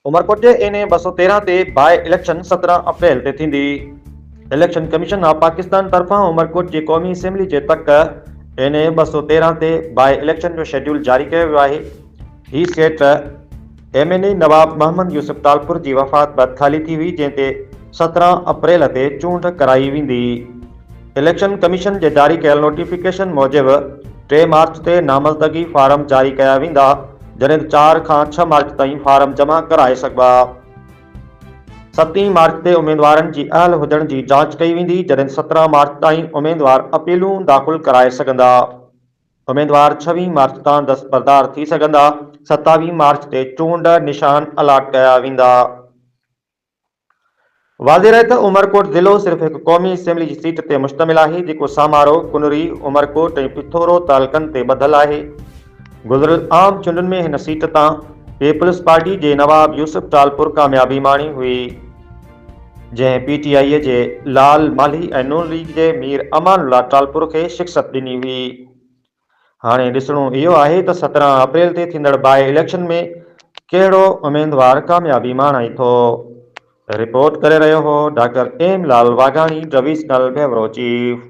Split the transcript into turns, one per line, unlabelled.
उमरकोट जे N 213 ते by election 17 अप्रैल ते थींदी। इलेक्शन कमीशन ऑफ पाकिस्तान तरफां उमरकोट जी क़ौमी असेंबली जे तक एन 213 ते बाय इलेक्शन जो शेड्यूल जारी कयो वियो आहे। ही सीट MNA नवाब मोहम्मद यूसुफ तालपुर जी वफ़ात बैदि ख़ाली थी हुई, जंहिं ते 17 अप्रैल ते चूंड कराई वेंदी। इलेक्शन कमीशन जे जारी कयल नोटिफिकेशन मूजिबि 3 मार्च ते नामज़दगी फारम जारी कया वेंदा, जॾहिं 4 खां 6 मार्च ताईं फारम जमा कराए सघिबा। 7 मार्च ते उम्मीदवारनि जी अहल हुजण जी जांच कई वेंदी, जॾहिं 17 मार्च ताईं उम्मीदवार अपीलूं दाख़िल कराए सघंदा। उम्मीदवार 26 मार्च तां दस्तबरदार थी सघंदा। 27 मार्च ते चूंड निशान अलॉट कया वेंदा। वाज़े रहे त उमरकोट ज़िलो सिर्फ़ हिकु क़ौमी असेंबली जी सीट ते मुश्तमिल आहे, जेको सामारो, कुनरी, उमरकोट ऐं पिथोरो तालुक़नि ते ॿधलु आहे। गुज़िरियल आम चूंडुनि में हिन सीट तां पीपल्स पार्टी जे नवाब यूसुफ तालपुर कामयाबी माणी हुई, जंहिं PTI जे लाल माली ऐं नून लीग जे मीर अमानुल्लाह तालपुर खे शिकस्त ॾिनी हुई। हाणे ॾिसणो इहो आहे त 17 अप्रैल ते थींदड़ बाय इलेक्शन में कहिड़ो उम्मीदवार कामयाबी माणाई थो। रिपोर्ट करे रहियो हो डॉक्टर M लाल वाघाणी, डिवीज़नल ब्यूरो चीफ।